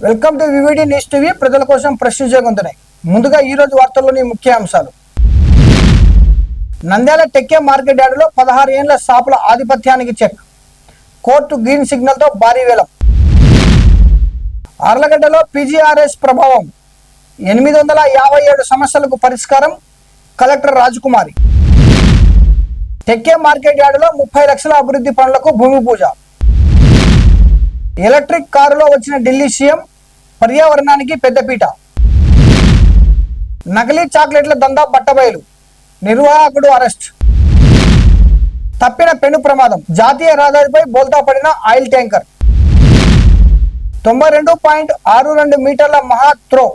Welcome to VVD news TV. ప్రజల కోసం ప్రశ్నించే గొంతున్నాయి. ముందుగా ఈ రోజు వార్తల్లోని ముఖ్య అంశాలు. నంద్యాల టెక్కే మార్కెట్ యార్డులో 16 ఏళ్ల షాపుల ఆధిపత్యానికి చెక్. కోర్టు గ్రీన్ సిగ్నల్ తో భారీ వేలం. ఆర్లగడ్డలో పీజీఆర్ఎస్ ప్రభావం. 857 సమస్యలకు పరిష్కారం. కలెక్టర్ రాజకుమారి. టెక్కే మార్కెట్ యార్డులో 30 లక్షల అభివృద్ధి పనులకు భూమి పూజ. ఎలక్ట్రిక్ కారులో వచ్చిన ఢిల్లీ సీఎం. పర్యావరణానికి పెద్దపీట. నకిలీ చాక్లెట్ల దందా బట్టబయలు. నిర్వాహకుడు అరెస్ట్. తప్పిన పెను ప్రమాదం. జాతీయ రహదారిపై బోల్తా పడిన ఆయిల్ ట్యాంకర్. 92.62 మీటర్ల మహా త్రో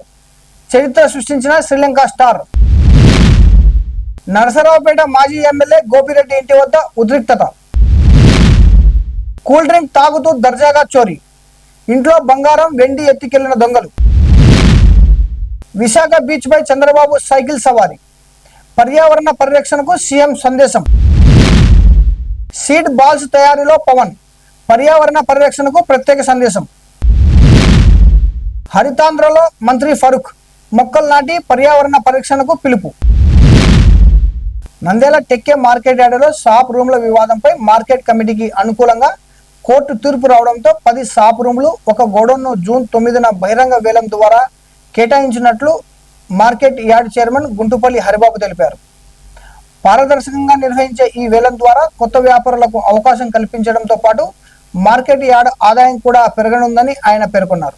చరిత్ర సృష్టించిన శ్రీలంక స్టార్. నరసరావుపేట మాజీ ఎమ్మెల్యే గోపిరెడ్డి ఇంటి వద్ద ఉద్రిక్తత. కూల్ డ్రింక్ తాగుతూ దర్జాగా చోరీ. ఇంట్లో బంగారం వెండి ఎత్తికెళ్లిన దొంగలు. విశాఖ బీచ్ పై చంద్రబాబు సైకిల్ సవారీ. పర్యావరణ పరిరక్షణకు సీఎం సందేశం. సీడ్ బాల్స్ తయారీలో పవన్. పర్యావరణ పరిరక్షణకు ప్రత్యేక సందేశం. హరితాంధ్రలో మంత్రి ఫరూక్. మొక్కలు నాటి పర్యావరణ పరిరక్షణకు పిలుపు. నంద్యాల టెక్కే మార్కెట్ యార్డులో షాప్ రూమ్ల వివాదంపై మార్కెట్ కమిటీకి అనుకూలంగా కోర్టు తీర్పు రావడంతో 10 షాప్ రూమ్లు, ఒక గోడౌన్ను జూన్ 9న బహిరంగ వేలం ద్వారా కేటాయించినట్లు market yard chairman Guntupalli Haribabu తెలిపారు. పారదర్శకంగా నిర్వహించే ఈ వేలం ద్వారా కొత్త వ్యాపారులకు అవకాశం కల్పించడంతో పాటు మార్కెట్ యార్డ్ ఆదాయం కూడా పెరగనుందని ఆయన పేర్కొన్నారు.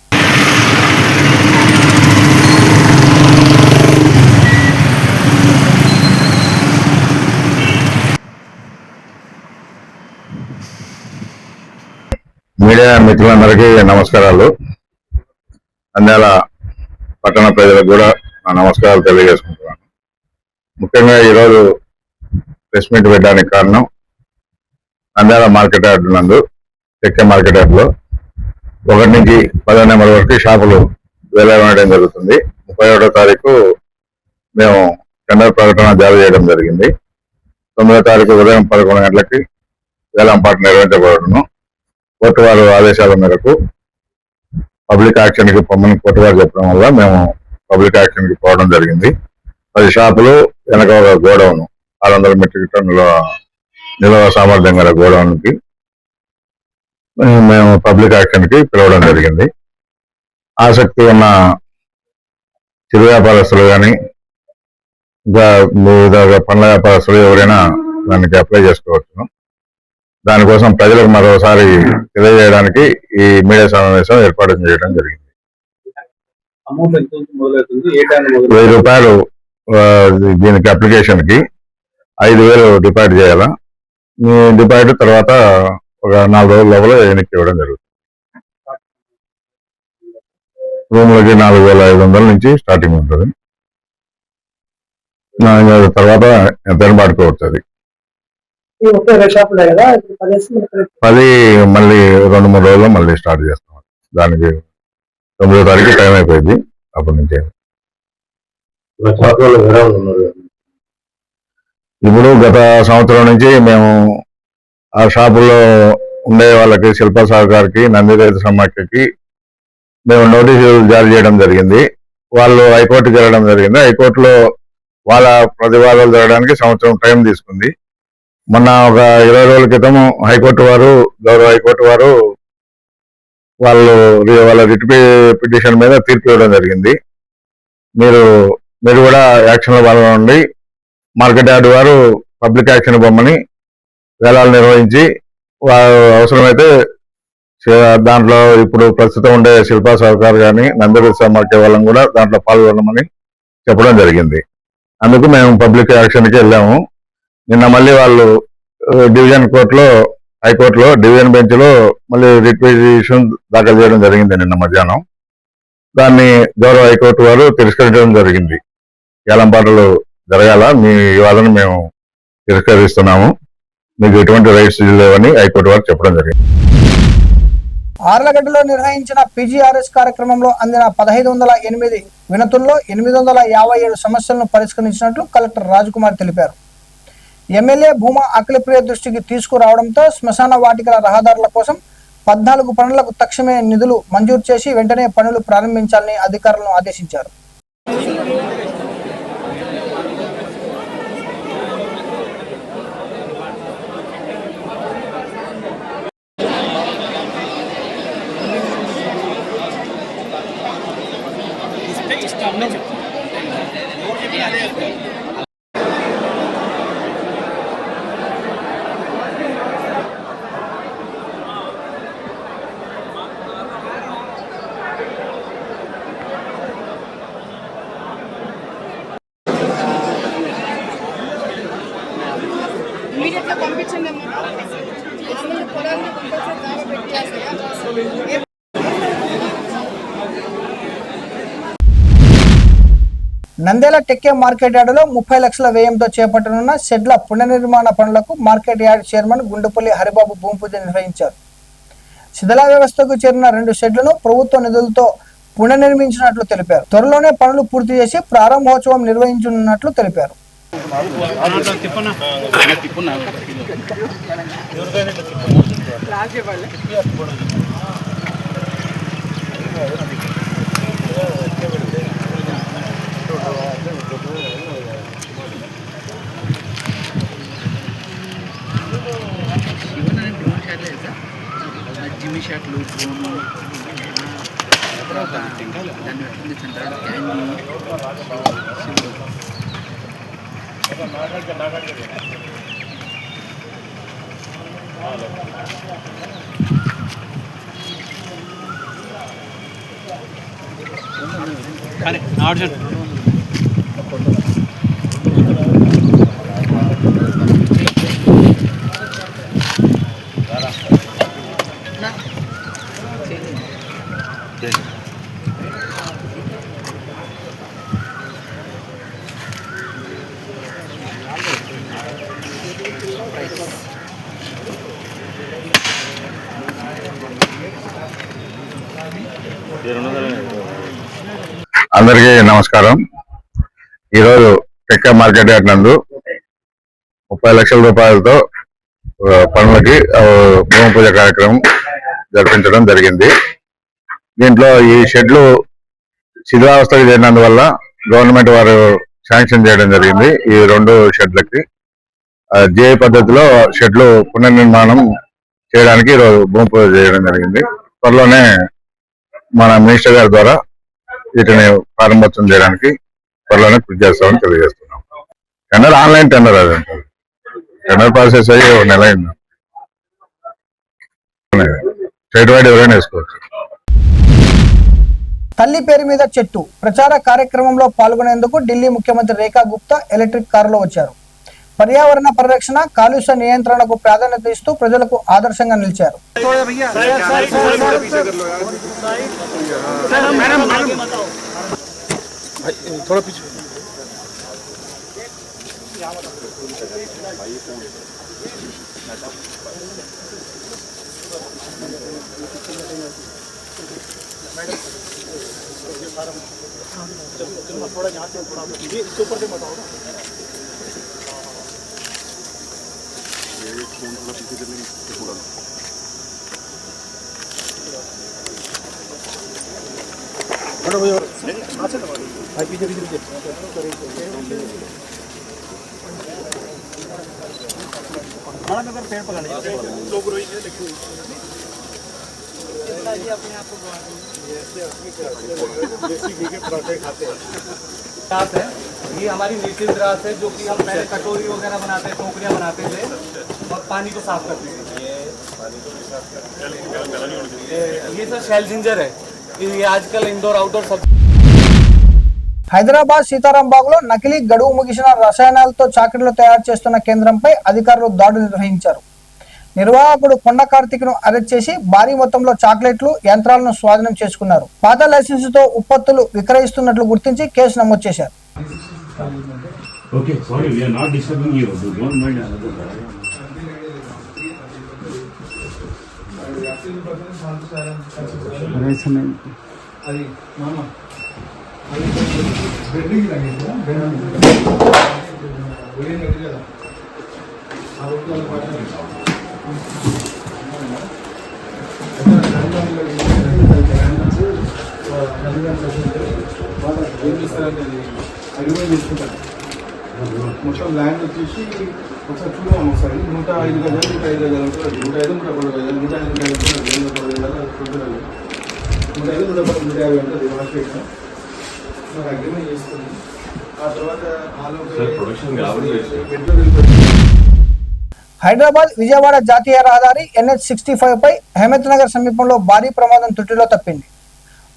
మీడియా మిత్రులందరికీ నమస్కారాలు. నంద్యాల పట్టణ ప్రజలకు కూడా నా నమస్కారాలు తెలియజేసుకుంటున్నాను. ముఖ్యంగా ఈరోజు ప్రెస్ మీట్ పెట్టడానికి కారణం, నంద్యాల మార్కెట్ యార్డు నందు టెక్కే మార్కెట్ యార్డులో 1 నుంచి 10 నెంబర్ వరకు షాపులు వేలం జరుగుతుంది. 31వ తారీఖు మేము టెండర్ ప్రకటన జారీ చేయడం జరిగింది. 9వ తారీఖు ఉదయం 11 గంటలకి వేలంపాట నిర్వహించబడను. కోర్టు వారు ఆదేశాల మేరకు పబ్లిక్ యాక్షన్కి పొమ్మని కోర్టు వారు చెప్పడం వల్ల మేము పబ్లిక్ యాక్షన్కి పోవడం జరిగింది. 10 షాపులు, వెనక ఒక గోడౌన్, 600 మెట్రిక్ టన్నుల నిల్వ సామర్థ్యం గల గోడౌన్కి మేము పబ్లిక్ యాక్షన్కి పిలవడం జరిగింది. ఆసక్తి ఉన్న చిరు వ్యాపారస్తులు కానీ ఇంకా వివిధ పండ్ల వ్యాపారస్తులు ఎవరైనా దానికి అప్లై చేసుకోవచ్చును. దానికోసం ప్రజలకు మరోసారి తెలియజేయడానికి ఈ మీడియా సమావేశం ఏర్పాటు చేయడం జరిగింది. 1000 రూపాయలు దీనికి అప్లికేషన్ కి 5000 డిపాజిట్ చేయాలా. మీ డిపాజిట్ తర్వాత ఒక 4 రోజుల లోపల ఎన్నిక ఇవ్వడం జరుగుతుంది. రూమ్లకి 4500 నుంచి స్టార్టింగ్ ఉంటుంది. తర్వాత ఎంత పడుకోవచ్చు. అది 10 మళ్ళీ 2-3 రోజుల్లో మళ్ళీ స్టార్ట్ చేస్తాం. దానికి 9వ తారీఖు టైం అయిపోయింది. అప్పటి నుంచి ఇప్పుడు గత సంవత్సరం నుంచి మేము ఆ షాపుల్లో ఉండే వాళ్ళకి, శిల్ప సహకారికి, నంది రైతు సమాఖ్యకి మేము నోటీసులు జారీ చేయడం జరిగింది. వాళ్ళు హైకోర్టుకి వెళ్ళడం జరిగింది. హైకోర్టులో వాళ్ళ ప్రతివాదాలు జరగడానికి సంవత్సరం టైం తీసుకుంది. మొన్న ఒక 20 రోజుల క్రితం హైకోర్టు వారు, గౌరవ హైకోర్టు వారు వాళ్ళ రిట్ పిటిషన్ మీద తీర్పు ఇవ్వడం జరిగింది. మీరు కూడా యాక్షన్లో పాల్గొనండి. మార్కెట్ యార్డు వారు పబ్లిక్ యాక్షన్ బొమ్మని వేలాలు నిర్వహించి అవసరమైతే దాంట్లో ఇప్పుడు ప్రస్తుతం ఉండే శిల్పా సహకార్ కానీ, నంది సమాఖ్య వాళ్ళని కూడా దాంట్లో పాల్గొనమని చెప్పడం జరిగింది. అందుకు మేము పబ్లిక్ యాక్షన్కి వెళ్ళాము. నిన్న మళ్ళీ వాళ్ళు డివిజన్ కోర్టులో, హైకోర్టులో డివిజన్ బెంచ్ లో మళ్ళీ రిట్ పిటిషన్ దాఖలు చేయడం జరిగింది నిన్న మధ్యాహ్నం. దాన్ని గౌరవ హైకోర్టు వారు తిరస్కరించడం జరిగింది. వేలంపాటలు జరగాల, మీ వాదన మేము తిరస్కరిస్తున్నాము, మీకు ఎటువంటి రైట్స్ లేవని హైకోర్టు వారు చెప్పడం జరిగింది. ఆర్లగడ్డలో నిర్వహించిన పీజీఆర్ఎస్ కార్యక్రమంలో అందిన 1508 వినతుల్లో 857 సమస్యలను పరిష్కరించినట్లు కలెక్టర్ రాజకుమారి తెలిపారు. ఎమ్మెల్యే భూమా అఖిలప్రియ దృష్టికి తీసుకురావడంతో శ్మశాన వాటికల రహదారుల కోసం 14 పనులకు తక్షణమే నిధులు మంజూరు చేసి వెంటనే పనులు ప్రారంభించాలని అధికారులను ఆదేశించారు. ఇమీడియట్గా పంపించండి అమ్మా. అసలు పొలాన్ని కంపల్సరీ దావా పెట్టేయాలి. నంద్యాల టెక్కే మార్కెట్ యార్డులో 30 లక్షల వ్యయంతో చేపట్టనున్న షెడ్ల పునర్నిర్మాణ పనులకు market yard chairman Gundupalli Haribabu భూమి పూజ నిర్వహించారు. శిథిల వ్యవస్థకు చేరిన 2 షెడ్లను ప్రభుత్వ నిధులతో పునర్నిర్మించినట్లు తెలిపారు. త్వరలోనే పనులు పూర్తి చేసి ప్రారంభోత్సవం నిర్వహించనున్నట్లు తెలిపారు. జిమ్మి షాట్లు తర్వాత దాన్ని పెట్టింది సెంటర్ క్యాండీ కానీ ఆర్డర్ అందరికీ నమస్కారం. ఈరోజు టెక్కే మార్కెట్ యార్డ్ నందు 30 లక్షల రూపాయలతో పనులకి భూమి పూజ కార్యక్రమం జరిపించడం జరిగింది. దీంట్లో ఈ షెడ్లు శిథిలావస్థకు చేరినందువల్ల గవర్నమెంట్ వారు శాంక్షన్ చేయడం జరిగింది. ఈ 2 షెడ్లకి జేఏ పద్ధతిలో షెడ్లు పునర్నిర్మాణం చేయడానికి ఈరోజు భూమి పూజ చేయడం జరిగింది. త్వరలోనే మన మినిస్టర్ గారి ద్వారా వీటిని ప్రారంభోత్సవం చేయడానికి త్వరలోనే కృషి చేస్తామని తెలియజేస్తున్నాం. టెండర్ ఆన్లైన్ టెండర్ అది ఉంటుంది. టెండర్ ప్రాసెస్ అయ్యి 1 నెల అయింది. స్టేట్ వైడ్ ఎవరైనా వేసుకోవచ్చు. తల్లి పేరు మీద చెట్టు ప్రచార కార్యక్రమంలో పాల్గొనేందుకు ఢిల్లీ ముఖ్యమంత్రి రేఖా గుప్తా ఎలక్ట్రిక్ కారులో వచ్చారు. పర్యావరణ పరిరక్షణ, కాలుష్య నియంత్రణకు ప్రాధాన్యత ఇస్తూ ప్రజలకు ఆదర్శంగా నిలిచారు. ये हमारी नेटिव ग्रास है जो कि हम पहले कटोरी वगैरह बनाते थे, टोकरियां बनाते थे और पानी को साफ करते थे। ये सर शेल जिंजर है, ये आजकल इंडोर आउटडोर सब। హైదరాబాద్ సీతారాంబాగ్లో నకిలీ గడువు ముగిసిన రసాయనాలతో చాక్లెట్లు తయారు చేస్తున్న కేంద్రంపై అధికారులు దాడులు నిర్వహించారు. నిర్వాహకుడు కొండ కార్తిక్ను అరెస్ట్ చేసి భారీ మొత్తంలో చాక్లెట్లు, యంత్రాలను స్వాధీనం చేసుకున్నారు. పాత లైసెన్సుతో ఉత్పత్తులు విక్రయిస్తున్నట్లు గుర్తించి కేసు నమోదు చేశారు. Okay, sorry, we are not disturbing you. Don't mind another. ఏం చేస్తారంటే అది అగ్రిమెంట్ చేసుకుంటారు. మొత్తం ల్యాండ్ వచ్చేసి ఒకసారి చూద్దాం. ఒకసారి 105 గజాలు 105 గజాలు ఉంటుంది. 105 110 గజాలు 105 గజాలు ఉంటుంది. 110 గజాలు చూడాలి. 105 150 ఉంటుంది. మార్కెట్ నాకు అగ్రిమెంట్ చేసుకుంది. ఆ తర్వాత హైదరాబాద్ విజయవాడ జాతీయ రహదారి NH65 పై అహ్మద్ నగర్ సమీపంలో భారీ ప్రమాదం త్రుటిలో తప్పింది.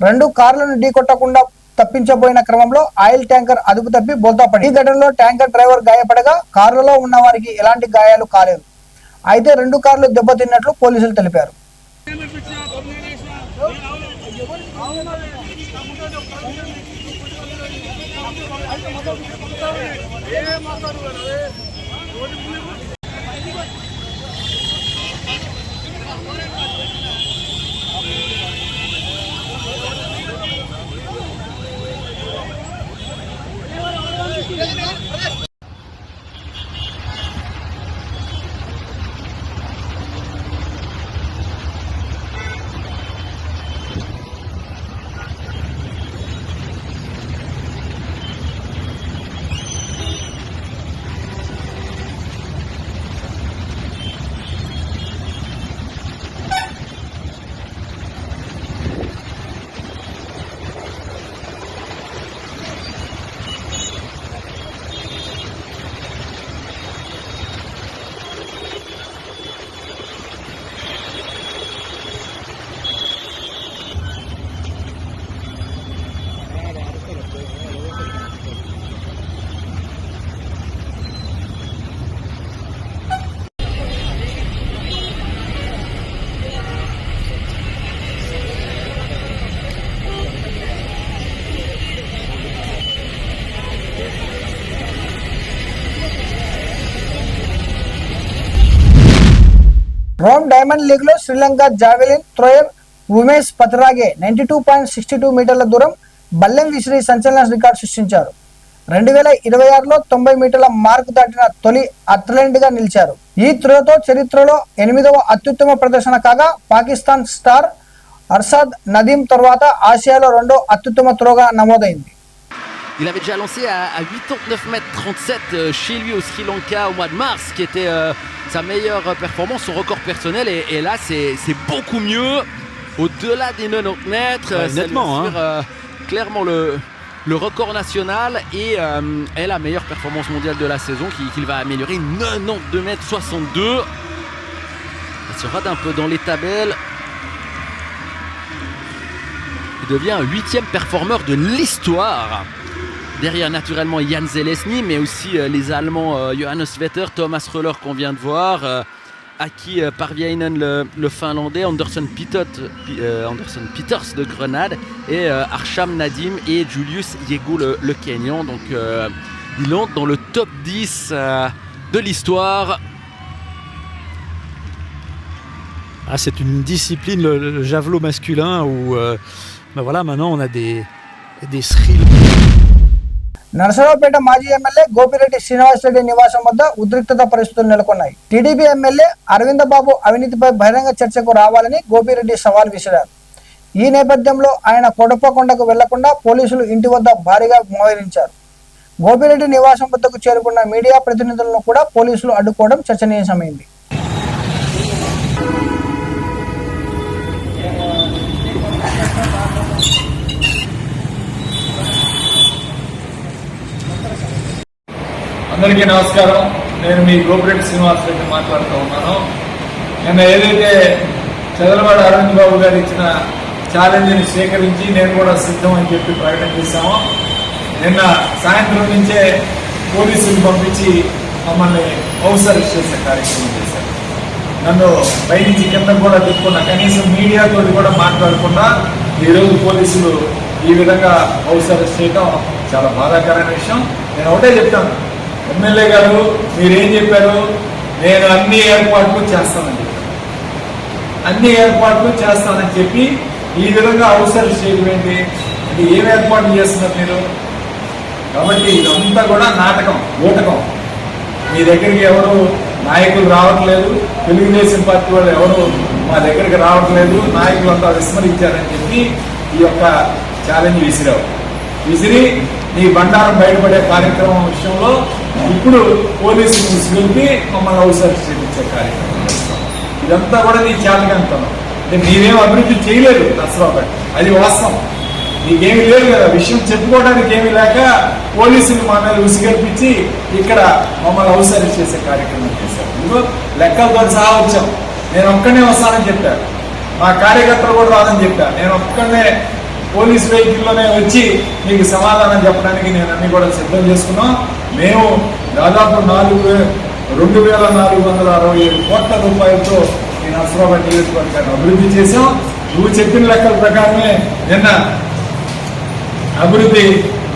2 కార్లను ఢీకొట్టకుండా తప్పించబోయిన క్రమంలో ఆయిల్ ట్యాంకర్ అదుపు తప్పి బోల్తాపడి. ఈ ఘటనలో ట్యాంకర్ డ్రైవర్ గాయపడగా కారులో ఉన్న వారికి ఎలాంటి గాయాలు కాలేదు. అయితే 2 కార్లు దెబ్బతిన్నట్లు పోలీసులు తెలిపారు. రోమ్ డైమండ్ లీగ్ లో శ్రీలంక జావెలిన్ థ్రోయర్ ఉమేష్ పత్రాగే 92.62 మీటర్ల దూరం బల్లెం విసిరి సంచలన రికార్డు సృష్టించారు. 2026లో 90 మీటర్ల మార్క్ దాటిన తొలి అథ్లెట్ గా నిలిచారు. ఈ త్రోతో చరిత్రలో 8వ అత్యుత్తమ ప్రదర్శన కాగా పాకిస్తాన్ స్టార్ అర్షద్ నదీం తర్వాత ఆసియాలో 2వ అత్యుత్తమ త్రోగా నమోదైంది. Il avait déjà lancé à 89 mètres 37 chez lui au Sri Lanka au mois de mars, qui était sa meilleure performance, son record personnel. Et là, c'est beaucoup mieux, au-delà des 90 mètres. Ouais, nettement, ça lui assure, clairement le record national et la meilleure performance mondiale de la saison qu'il va améliorer. 92 mètres 62. Il se rate un peu dans les tabelles. Il devient 8e performeur de l'histoire. Derrière naturellement Jan Zelesny, mais aussi les Allemands Johannes Vetter, Thomas Röller qu'on vient de voir, Aki Parviainen le Finlandais, Anderson Peters de Grenade et Arsham Nadim et Julius Yego le Kenyan. Donc il entre dans le top 10 de l'histoire. Ah, c'est une discipline, le javelot masculin, où ben voilà, maintenant on a des Sri Narasaraopet మాజీ MLA Gopireddy Srinivasa Reddy నివాసం వద్ద ఉద్రిక్తత పరిస్థితులు నెలకొన్నాయి. TDP MLA Aravinda బాబు అవినీతిపై బహిరంగ చర్చకు రావాలని గోపిరెడ్డి సవాల్ విసిరారు. ఈ నేపథ్యంలో ఆయన కొడపకొండకు వెళ్లకుండా పోలీసులు ఇంటి వద్ద భారీగా మోహరించారు. గోపిరెడ్డి నివాసం వద్దకు చేరుకున్న మీడియా ప్రతినిధులను కూడా పోలీసులు అడ్డుకోవడం చర్చనీయాంశమైంది. అందరికీ నమస్కారం. నేను మీ గోపిరెడ్డి శ్రీనివాసరెడ్డి మాట్లాడుతూ ఉన్నాను. నిన్న ఏదైతే చంద్రబాబు అరవింద్ బాబు గారు ఇచ్చిన ఛాలెంజ్ని స్వీకరించి నేను కూడా సిద్ధం అని చెప్పి ప్రకటన చేశాము. నిన్న సాయంత్రం నుంచే పోలీసులు పంపించి మమ్మల్ని హౌస్ అరెస్ట్ చేసే కార్యక్రమం చేశారు. నన్ను పైనుంచి కింద కూడా తిప్పుకున్నా, కనీసం మీడియాతో కూడా మాట్లాడకుండా ఈరోజు పోలీసులు ఈ విధంగా హౌస్ అరెస్ట్ చేయడం చాలా బాధాకరమైన విషయం. నేను ఒకటే చెప్తాను, ఎమ్మెల్యే గారు మీరేం చెప్పారు, నేను అన్ని ఏర్పాట్లు చేస్తానని చెప్పాను. అన్ని ఏర్పాట్లు చేస్తానని చెప్పి ఈ విధంగా అవసరం చేయడం ఏంటి అంటే ఏం ఏర్పాట్లు చేస్తున్నారు మీరు? కాబట్టి ఇదంతా కూడా నాటకం, ఊటకం. మీ దగ్గరికి ఎవరు నాయకులు రావట్లేదు, తెలుగుదేశం పార్టీ వాళ్ళు ఎవరు మా దగ్గరికి రావట్లేదు, నాయకులు అంతా విస్మరించారని చెప్పి ఈ యొక్క ఛాలెంజ్ విసిరి నీ బండారం బయటపడే కార్యక్రమం విషయంలో ఇప్పుడు పోలీసులు తీసుకెళ్ళి మమ్మల్ని అవసరం చేయించే కార్యక్రమం చేస్తాం. ఇదంతా కూడా నీ చేతకంతనం. అంటే నీవేం అభివృద్ధి చేయలేదు నర్సరావుపేట, అది వాస్తవం. నీకేమీ లేదు కదా, విషయం చెప్పుకోవడానికి ఏమీ లేక పోలీసులు మా మీద ఉసిగల్పించి ఇక్కడ మమ్మల్ని అవసరం చేసే కార్యక్రమం చేశారు. ఇదిగో లెక్కలతో సహా వచ్చాం. నేను ఒక్కనే వస్తానని చెప్పాను, మా కార్యకర్తలు కూడా రాదని చెప్పాను. నేను ఒక్కనే పోలీస్ వెహికల్లోనే వచ్చి మీకు సమాధానం చెప్పడానికి నేను అన్ని కూడా సిద్ధం చేసుకున్నాం. మేము దాదాపు 2,467 కోట్ల రూపాయలతో ఈ నర్సరావుపేట నియోజకవర్గాన్ని అభివృద్ధి చేశాం. నువ్వు చెప్పిన లెక్కల ప్రకారమే నిన్న అభివృద్ధి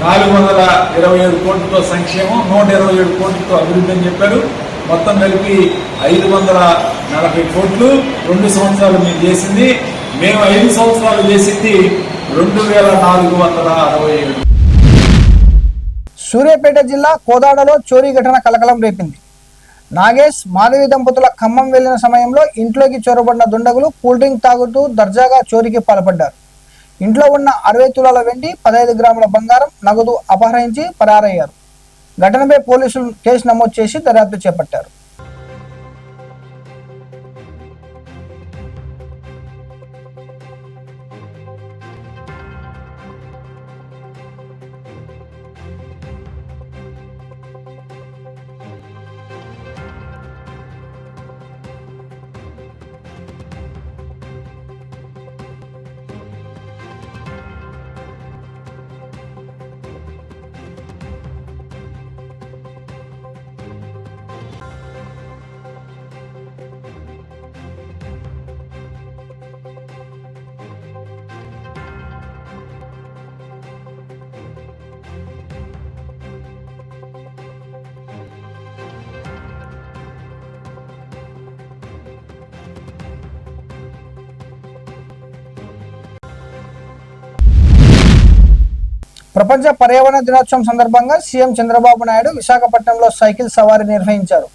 427 కోట్లతో సంక్షేమం, 127 కోట్లతో అభివృద్ధి అని చెప్పారు. మొత్తం కలిపి 540 కోట్లు 2 సంవత్సరాలు మీరు చేసింది. మేము 5 సంవత్సరాలు చేసింది 2,467. సూర్యాపేట జిల్లా కోదాడలో చోరీ ఘటన కలకలం రేపింది. నాగేష్ మాధవి దంపతుల ఖమ్మం వెళ్లిన సమయంలో ఇంట్లోకి చొరబడిన దుండగులు కూల్ డ్రింక్ తాగుతూ దర్జాగా చోరీకి పాల్పడ్డారు. ఇంట్లో ఉన్న 60 తులాల వెండి, 15 గ్రాముల బంగారం, నగదు అపహరించి పరారయ్యారు. ఘటనపై పోలీసులు కేసు నమోదు చేసి దర్యాప్తు చేపట్టారు. ప్రపంచ పర్యావరణ దినోత్సవం సందర్భంగా సీఎం చంద్రబాబు నాయుడు విశాఖపట్నంలో సైకిల్ సవారీ నిర్వహించారు.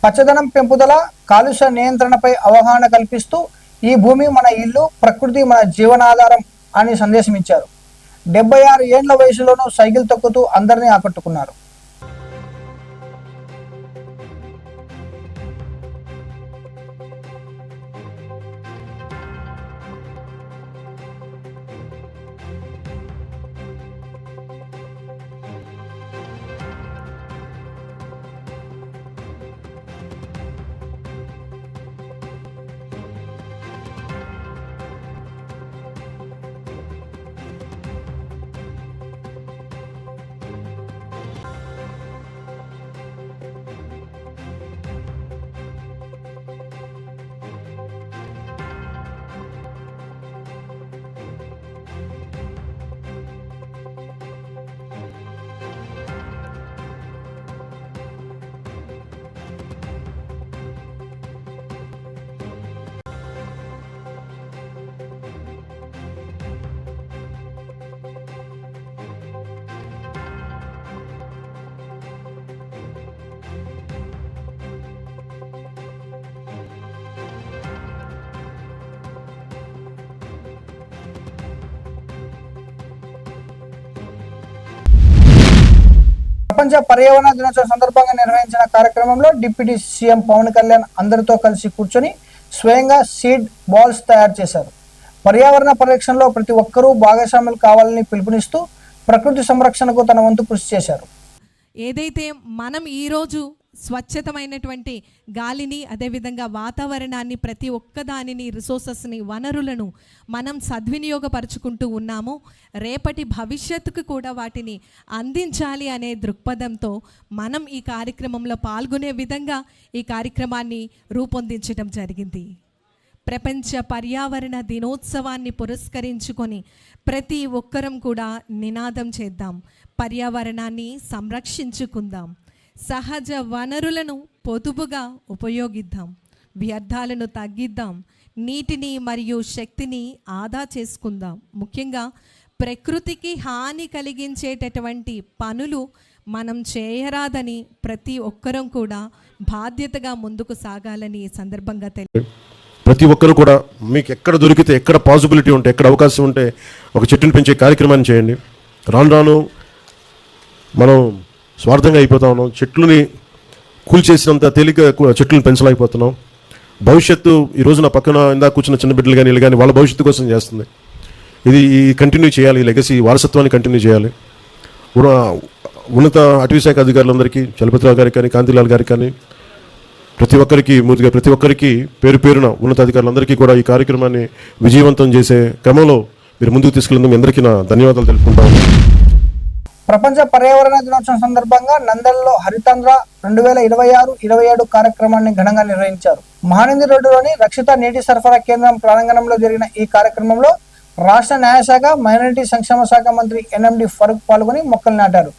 పచ్చదనం పెంపుదల, కాలుష్య నియంత్రణపై అవగాహన కల్పిస్తూ ఈ భూమి మన ఇల్లు, ప్రకృతి మన జీవనాధారం అని సందేశం ఇచ్చారు. 76 ఏండ్ల వయసులోనూ సైకిల్ తొక్కుతూ అందరినీ ఆకట్టుకున్నారు. ప్రపంచ పర్యావరణ దినోత్సవం సందర్భంగా నిర్వహించిన కార్యక్రమంలో డిప్యూటీ సీఎం పవన్ కళ్యాణ్ అందరితో కలిసి కూర్చొని స్వయంగా సీడ్ బాల్స్ తయారు చేశారు. పర్యావరణ పరిరక్షణలో ప్రతి ఒక్కరూ భాగస్వాములు కావాలని పిలుపునిస్తూ ప్రకృతి సంరక్షణకు తన వంతు కృషి చేశారు. ఏదైతే మనం ఈరోజు స్వచ్ఛతమైనటువంటి గాలిని, అదేవిధంగా వాతావరణాన్ని, ప్రతి ఒక్కదానిని, రిసోర్సెస్ని, వనరులను మనం సద్వినియోగపరుచుకుంటూ ఉన్నామో రేపటి భవిష్యత్తుకు కూడా వాటిని అందించాలి అనే దృక్పథంతో మనం ఈ కార్యక్రమంలో పాల్గొనే విధంగా ఈ కార్యక్రమాన్ని రూపొందించడం జరిగింది. ప్రపంచ పర్యావరణ దినోత్సవాన్ని పురస్కరించుకొని ప్రతి ఒక్కరం కూడా నినాదం చేద్దాం, పర్యావరణాన్ని సంరక్షించుకుందాం, సహజ వనరులను పొదుపుగా ఉపయోగిద్దాం, వ్యర్థాలను తగ్గిద్దాం, నీటిని మరియు శక్తిని ఆదా చేసుకుందాం. ముఖ్యంగా ప్రకృతికి హాని కలిగించేటటువంటి పనులు మనం చేయరాదని ప్రతి ఒక్కరం కూడా బాధ్యతగా ముందుకు సాగాలని ఈ సందర్భంగా ప్రతి ఒక్కరు కూడా మీకు ఎక్కడ దొరికితే, ఎక్కడ పాసిబిలిటీ ఉంటే, ఎక్కడ అవకాశం ఉంటే ఒక చెట్టుని పెంచే కార్యక్రమాన్ని చేయండి. రాను రాను మనం స్వార్థంగా అయిపోతా ఉన్నాం. చెట్లని కూల్చేసినంత తేలిక చెట్లను పెంచలేకపోతున్నాం. భవిష్యత్తు ఈ రోజు నా పక్కన ఇందాక కూర్చున్న చిన్న బిడ్డలు కానీ వీళ్ళు కానీ వాళ్ళ భవిష్యత్తు కోసం చేస్తుంది. ఇది కంటిన్యూ చేయాలి, ఈ లెగసీ వారసత్వాన్ని కంటిన్యూ చేయాలి. ఉన్నత అటవీ శాఖ అధికారులందరికీ, చలపతిరావు గారికి కానీ, కాంతిలాల్ గారికి కానీ, ప్రతి ఒక్కరికి, మూర్తిగా ప్రతి ఒక్కరికి పేరు పేరున ఉన్నతాధికారులందరికీ కూడా ఈ కార్యక్రమాన్ని విజయవంతం చేసే క్రమంలో మీరు ముందుకు తీసుకెళ్ళినందుకు మీ అందరికీ నా ధన్యవాదాలు తెలుపుకుంటాను. ప్రపంచ పర్యావరణ దినోత్సవం సందర్భంగా నందల్లో హరితాంధ్ర 2026-27 కార్యక్రమాన్ని ఘనంగా నిర్వహించారు. మహానంది రోడ్డులోని రక్షిత నీటి సరఫరా కేంద్రం ప్రాంగణంలో జరిగిన ఈ కార్యక్రమంలో రాష్ట్ర న్యాయశాఖ, మైనారిటీ సంక్షేమ శాఖ మంత్రి ఎన్ఎండి ఫరూక్ పాల్గొని మొక్కలు నాటారు.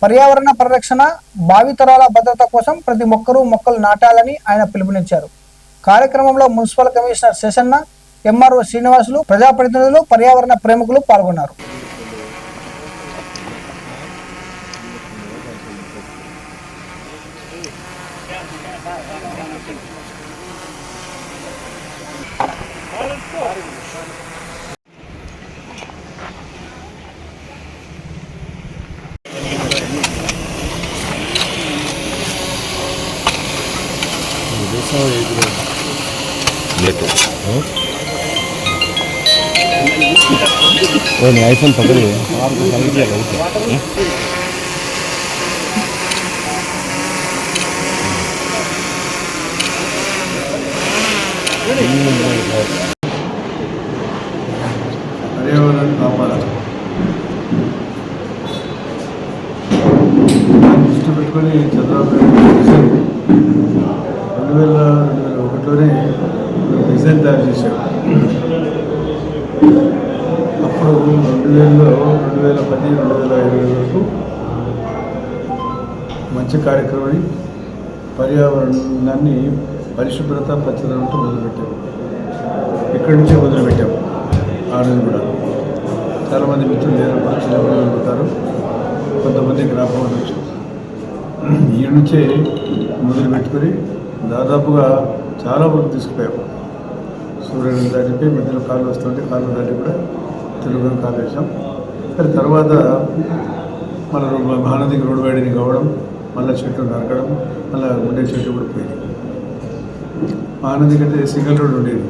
పర్యావరణ పరిరక్షణ, భావితరాల భద్రత కోసం ప్రతి ఒక్కరూ మొక్కలు నాటాలని ఆయన పిలుపునిచ్చారు. కార్యక్రమంలో municipal commissioner Seshanna, MRO Srinivasulu, ప్రజాప్రతినిధులు, పర్యావరణ ప్రేమికులు పాల్గొన్నారు. आईफोन पकड़िए పర్యావరణాన్ని కాపాడాలి. దృష్టి పెట్టుకొని చంద్రబాబు నాయుడు 2001లోనే డిజైన్ తయారు చేశాడు. అప్పుడు 2000లో 2010, 2020 వరకు మంచి కార్యక్రమాన్ని పర్యావరణాన్ని పరిశుభ్రత, పచ్చదనంతో మొదలుపెట్టాము. ఇక్కడి నుంచే మొదలుపెట్టాము. ఆ రోజు కూడా చాలామంది మిత్రులు లేనప్పుడు చిన్నపిల్లలు ఉంటారు, కొంతమంది జ్ఞాపకం ఉండొచ్చు. ఈ నుంచే మొదలుపెట్టుకొని దాదాపుగా చాలా వరకు తీసుకుపోయాము. సూర్యుడు దాటిపై మధ్యలో కాళ్ళు వస్తుంటే కాళ్ళు దాటి కూడా తెలుగు కాలు వేసాం. కానీ తర్వాత మన మహానదికి రోడ్డు వైడింగ్ కావడం, మళ్ళీ చెట్లు నరకడం, మళ్ళీ ఉండే చెట్లు కూడా పోయింది. మహానది కంటే సింగిల్ రోడ్ ఉండేది,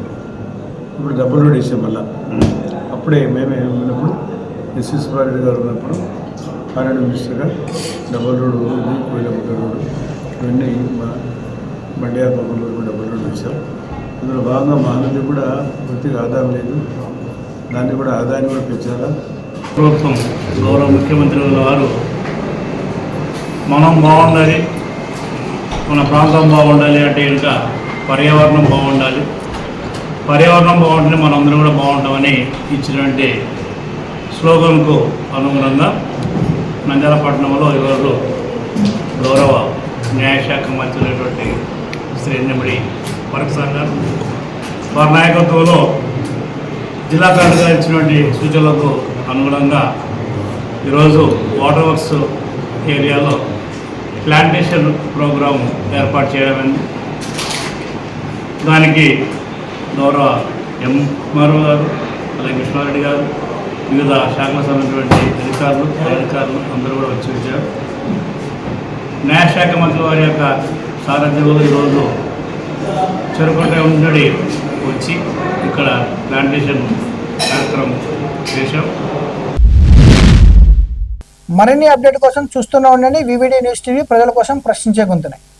ఇప్పుడు డబుల్ రోడ్ వేసాం. మళ్ళీ అప్పుడే మేమే ఉన్నప్పుడు ఎస్వి సుబ్బారెడ్డి గారు ఉన్నప్పుడు కారణం మినిస్టర్గా డబుల్ రోడ్ ఉంది, కోయిలగుట్ట రోడ్డు, ఇవన్నీ మా మండ్యా పక్కన కూడా డబుల్ రోడ్ వేసాం. ఇందులో భాగంగా మహానది కూడా పూర్తిగా ఆదాయం లేదు, దాన్ని కూడా ఆదాయాన్ని కూడా పెంచాలా. ప్రభుత్వం గౌరవ ముఖ్యమంత్రి వారు మనం బాగుండాలి, మన ప్రాంతం బాగుండాలి అంటే ఇంకా పర్యావరణం బాగుండాలి, పర్యావరణం బాగుంటేనే మనందరం కూడా బాగుంటామని ఇచ్చినటువంటి స్లోగన్కు అనుగుణంగా నంద్యాల పట్టణంలో ఈరోజు గౌరవ న్యాయశాఖ మంత్రి అయినటువంటి శ్రీ ఎన్ఎండి ఫరూక్ సార్ గారు వారి నాయకత్వంలో జిల్లా కలెక్టర్ గారు ఇచ్చినటువంటి సూచనలకు అనుగుణంగా ఈరోజు వాటర్ వర్క్స్ ఏరియాలో ప్లాంటేషన్ ప్రోగ్రాం ఏర్పాటు చేయడమైంది. దానికి గౌరవ ఎంఆర్ఓ గారు, అలాగే కృష్ణారెడ్డి గారు, వివిధ శాఖలకు సంబంధించినటువంటి అధికారులు అందరూ కూడా వచ్చి వచ్చారు. న్యాయశాఖ మంత్రి వారి యొక్క సారథ్యంలో ఈరోజు చెరుకుంట ఉండడి వచ్చి ఇక్కడ ప్లాంటేషన్ కార్యక్రమం చేశాం. మరిన్ని అప్డేట్ కోసం చూస్తూనే ఉండండి వివిడి న్యూస్ టీవీ, ప్రజల కోసం ప్రశ్నించే గొంతునే.